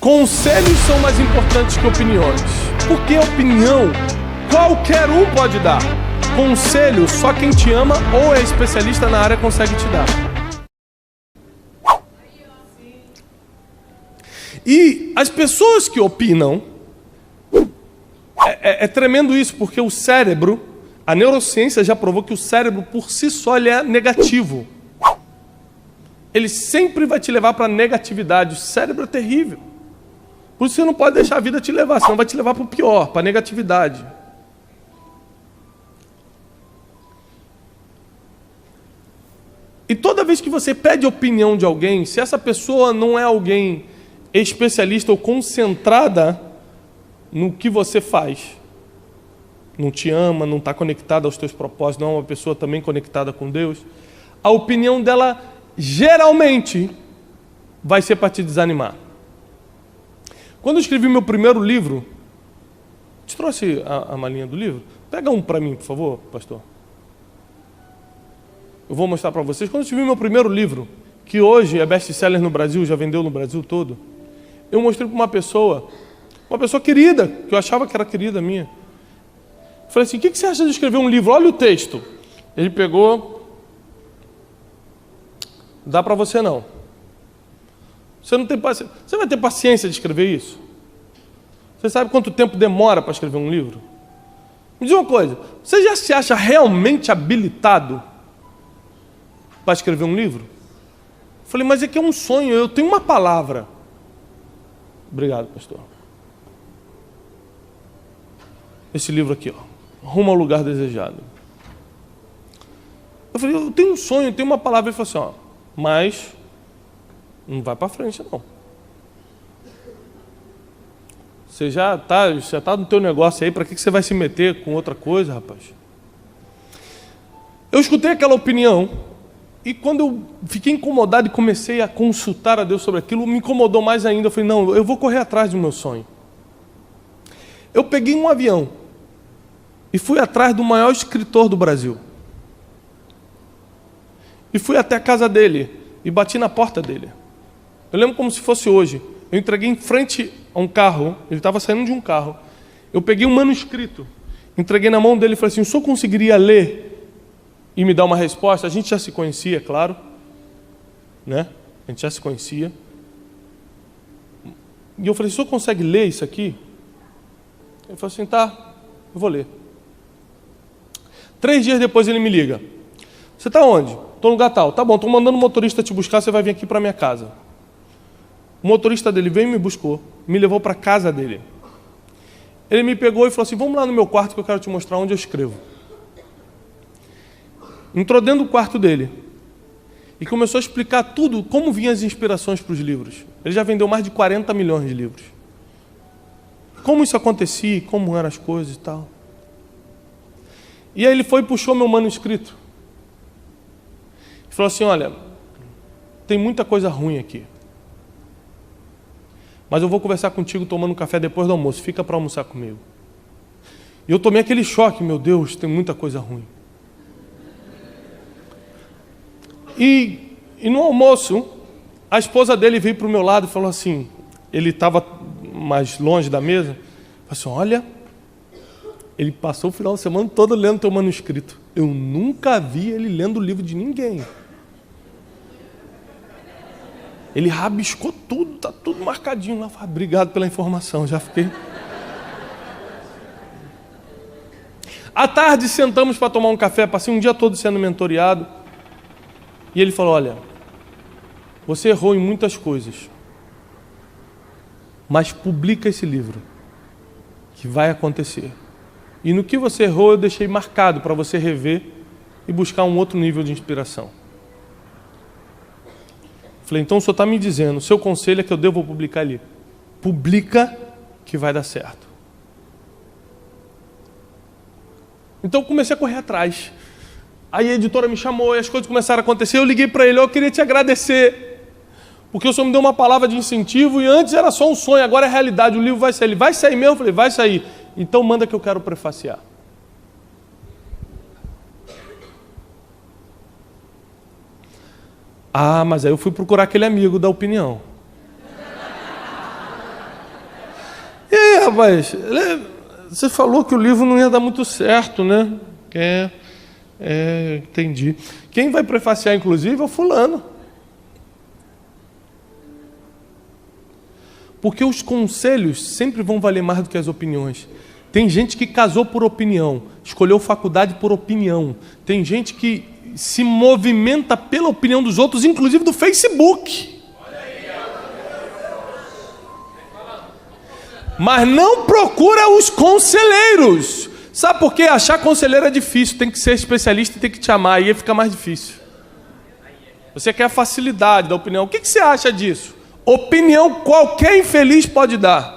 Conselhos são mais importantes que opiniões. Porque opinião qualquer um pode dar. Conselho só quem te ama ou é especialista na área consegue te dar. E as pessoas que opinam, é tremendo isso, porque o cérebro, a neurociência já provou que o cérebro por si só ele é negativo. Ele sempre vai te levar para a negatividade. O cérebro é terrível. Por isso você não pode deixar a vida te levar, senão vai te levar para o pior, para a negatividade. E toda vez que você pede opinião de alguém, se essa pessoa não é alguém especialista ou concentrada no que você faz, não te ama, não está conectada aos teus propósitos, não é uma pessoa também conectada com Deus, a opinião dela geralmente vai ser para te desanimar. Quando eu escrevi meu primeiro livro, te trouxe a malinha do livro? Pega um para mim, por favor, pastor. Eu vou mostrar para vocês. Quando eu escrevi meu primeiro livro, que hoje é best-seller no Brasil, já vendeu no Brasil todo, eu mostrei para uma pessoa querida, que eu achava que era querida minha. Eu falei assim, o que você acha de escrever um livro? Olha o texto. Ele pegou, dá para você não. Você não tem paciência. Você vai ter paciência de escrever isso? Você sabe quanto tempo demora para escrever um livro? Me diz uma coisa, você já se acha realmente habilitado para escrever um livro? Eu falei, mas é que é um sonho, eu tenho uma palavra. Obrigado, pastor. Esse livro aqui, ó, Rumo ao Lugar Desejado. Eu falei, eu tenho um sonho, eu tenho uma palavra. Ele falou assim, ó, mas não vai para frente, não. Você já tá no teu negócio aí, para que você vai se meter com outra coisa, rapaz? Eu escutei aquela opinião, e quando eu fiquei incomodado e comecei a consultar a Deus sobre aquilo, me incomodou mais ainda. Eu falei, não, eu vou correr atrás do meu sonho. Eu peguei um avião e fui atrás do maior escritor do Brasil. E fui até a casa dele e bati na porta dele. Eu lembro como se fosse hoje. Eu entreguei em frente a um carro, ele estava saindo de um carro. Eu peguei um manuscrito, entreguei na mão dele e falei assim, o senhor conseguiria ler e me dar uma resposta? A gente já se conhecia, claro, né? A gente já se conhecia. E eu falei, o senhor consegue ler isso aqui? Ele falou assim, tá, eu vou ler. 3 dias depois ele me liga. Você está onde? Estou no lugar tal. Tá bom, estou mandando um motorista te buscar, você vai vir aqui para minha casa. O motorista dele veio e me buscou, me levou para a casa dele. Ele me pegou e falou assim, vamos lá no meu quarto que eu quero te mostrar onde eu escrevo. Entrou dentro do quarto dele e começou a explicar tudo, como vinham as inspirações para os livros. Ele já vendeu mais de 40 milhões de livros. Como isso acontecia, como eram as coisas e tal. E aí ele foi e puxou meu manuscrito. E falou assim, olha, tem muita coisa ruim aqui. Mas eu vou conversar contigo tomando um café depois do almoço. Fica para almoçar comigo. E eu tomei aquele choque, meu Deus, tem muita coisa ruim. E no almoço, a esposa dele veio para o meu lado e falou assim, ele estava mais longe da mesa, falou assim, olha, ele passou o final de semana todo lendo teu manuscrito. Eu nunca vi ele lendo o livro de ninguém. Ele rabiscou tudo, está tudo marcadinho lá. Falei, obrigado pela informação, já fiquei. À tarde sentamos para tomar um café, passei um dia todo sendo mentoreado. E ele falou, olha, você errou em muitas coisas, mas publica esse livro, que vai acontecer. E no que você errou, eu deixei marcado para você rever e buscar um outro nível de inspiração. Falei, então o senhor está me dizendo, o seu conselho é que eu devo publicar ali. Publica que vai dar certo. Então eu comecei a correr atrás. Aí a editora me chamou e as coisas começaram a acontecer. Eu liguei para ele, eu queria te agradecer, porque o senhor me deu uma palavra de incentivo e antes era só um sonho, agora é realidade, o livro vai sair. Ele vai sair mesmo? Eu falei, vai sair. Então manda que eu quero prefaciar. Ah, mas aí eu fui procurar aquele amigo da opinião. rapaz, você falou que o livro não ia dar muito certo, né? Entendi. Quem vai prefaciar, inclusive, é o fulano. Porque os conselhos sempre vão valer mais do que as opiniões. Tem gente que casou por opinião, escolheu faculdade por opinião. Tem gente que se movimenta pela opinião dos outros, inclusive do Facebook. Mas não procura os conselheiros. Sabe por quê? Achar conselheiro é difícil, tem que ser especialista e tem que te amar, aí fica mais difícil. Você quer a facilidade da opinião. O que você acha disso? Opinião qualquer infeliz pode dar.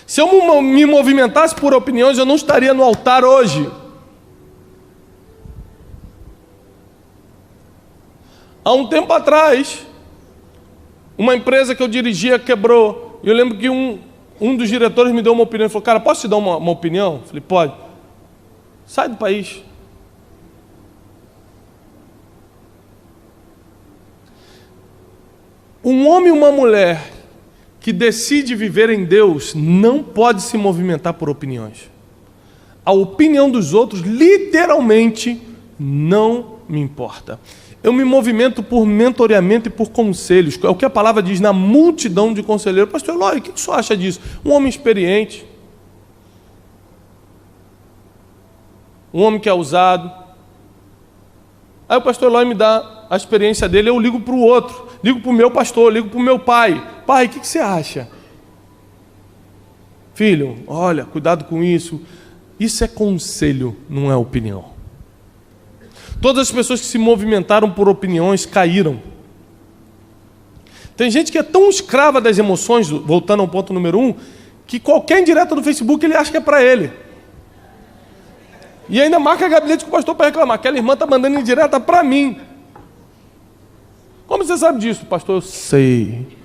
Se eu me movimentasse por opiniões, eu não estaria no altar hoje. Há um tempo atrás, uma empresa que eu dirigia quebrou. E eu lembro que um dos diretores me deu uma opinião. Ele falou, cara, posso te dar uma opinião? Eu falei, pode. Sai do país. Um homem e uma mulher que decide viver em Deus não pode se movimentar por opiniões. A opinião dos outros, literalmente, não me importa. Eu me movimento por mentoreamento e por conselhos. É o que a palavra diz na multidão de conselheiros. Pastor Eloy, o que o senhor acha disso? Um homem experiente. Um homem que é ousado. Aí o pastor Eloy me dá a experiência dele, eu ligo para o outro. Ligo para o meu pastor, ligo para o meu pai. Pai, o que você acha? Filho, olha, cuidado com isso. Isso é conselho, não é opinião. Todas as pessoas que se movimentaram por opiniões caíram. Tem gente que é tão escrava das emoções, voltando ao ponto número 1, que qualquer indireta do Facebook ele acha que é para ele. E ainda marca gabinete com o pastor para reclamar. Aquela irmã está mandando indireta para mim. Como você sabe disso, pastor? Eu sei.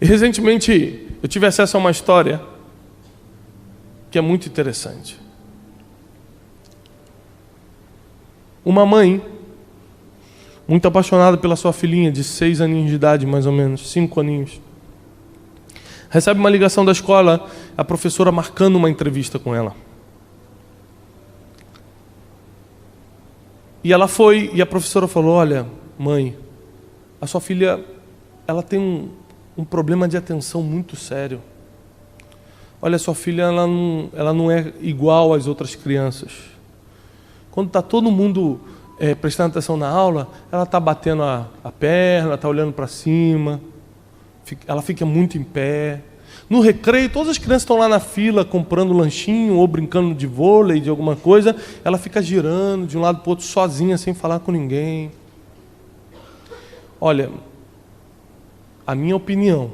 E recentemente eu tive acesso a uma história que é muito interessante. Uma mãe, muito apaixonada pela sua filhinha de 6 aninhos de idade, mais ou menos, 5 aninhos, recebe uma ligação da escola, a professora marcando uma entrevista com ela. E ela foi, e a professora falou, olha, mãe, a sua filha, ela tem um problema de atenção muito sério. Olha, sua filha, ela não é igual às outras crianças. Quando está todo mundo prestando atenção na aula, ela está batendo a perna, está olhando para cima, ela fica muito em pé. No recreio, todas as crianças estão lá na fila comprando lanchinho ou brincando de vôlei, de alguma coisa, ela fica girando de um lado para o outro sozinha, sem falar com ninguém. Olha, a minha opinião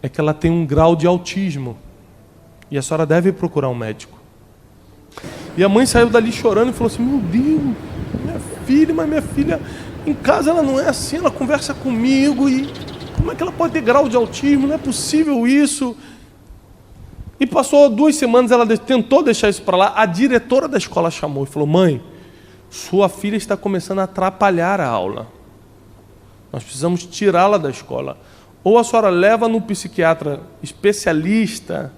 é que ela tem um grau de autismo e a senhora deve procurar um médico. E a mãe saiu dali chorando e falou assim, meu Deus, minha filha, em casa ela não é assim, ela conversa comigo e como é que ela pode ter grau de autismo? Não é possível isso. E passou 2 semanas, ela tentou deixar isso para lá, a diretora da escola chamou e falou, mãe, sua filha está começando a atrapalhar a aula. Nós precisamos tirá-la da escola. Ou a senhora leva no psiquiatra especialista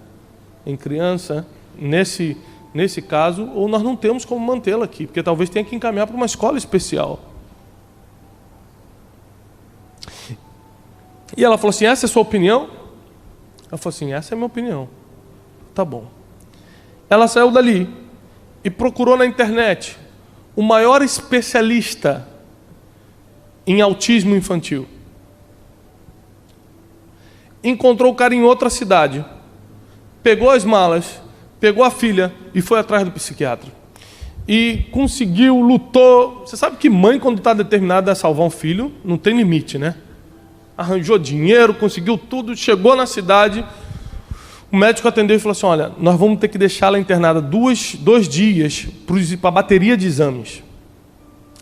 em criança, nesse caso, ou nós não temos como mantê-la aqui, porque talvez tenha que encaminhar para uma escola especial. E ela falou assim, essa é a sua opinião? Ela falou assim, essa é a minha opinião. Tá bom. Ela saiu dali e procurou na internet o maior especialista em autismo infantil. Encontrou o cara em outra cidade, pegou as malas, pegou a filha e foi atrás do psiquiatra. E conseguiu, lutou. Você sabe que mãe, quando está determinada a salvar um filho, não tem limite, né? Arranjou dinheiro, conseguiu tudo, chegou na cidade, o médico atendeu e falou assim, olha, nós vamos ter que deixá-la internada 2 dias para a bateria de exames.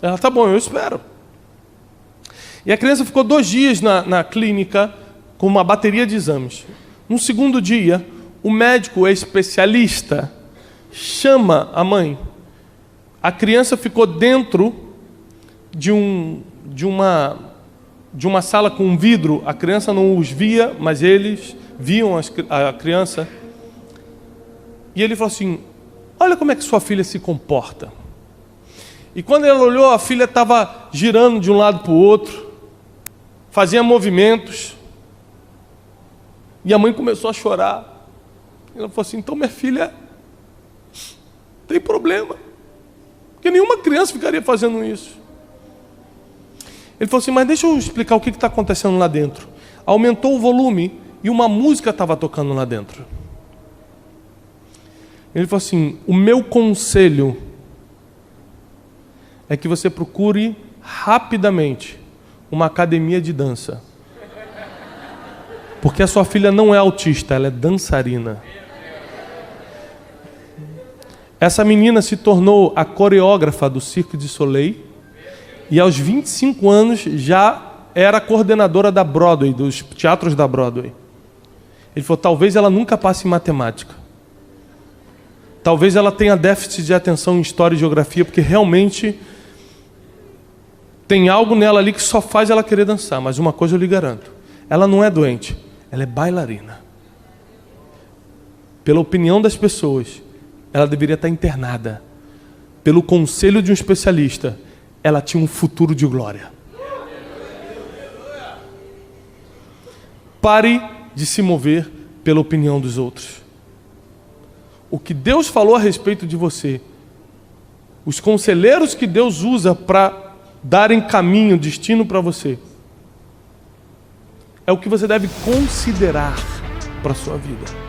Ela, tá bom, eu espero. E a criança ficou 2 dias na clínica com uma bateria de exames. No segundo dia, o médico especialista chama a mãe. A criança ficou dentro de uma sala com um vidro. A criança não os via, mas eles viam a criança. E ele falou assim: olha como é que sua filha se comporta. E quando ela olhou, a filha estava girando de um lado para o outro, fazia movimentos. E a mãe começou a chorar. Ela falou assim: então minha filha tem problema, porque nenhuma criança ficaria fazendo isso. Ele falou assim: mas deixa eu explicar o que está acontecendo lá dentro. Aumentou o volume e uma música estava tocando lá dentro. Ele falou assim: o meu conselho é que você procure rapidamente uma academia de dança. Porque a sua filha não é autista, ela é dançarina. Essa menina se tornou a coreógrafa do Cirque du Soleil e aos 25 anos já era coordenadora da Broadway, dos teatros da Broadway. Ele falou: talvez ela nunca passe em matemática. Talvez ela tenha déficit de atenção em história e geografia, porque realmente tem algo nela ali que só faz ela querer dançar. Mas uma coisa eu lhe garanto: ela não é doente, ela é bailarina. Pela opinião das pessoas, ela deveria estar internada. Pelo conselho de um especialista, ela tinha um futuro de glória. Pare de se mover pela opinião dos outros. O que Deus falou a respeito de você, os conselheiros que Deus usa para darem caminho, destino para você, é o que você deve considerar para a sua vida.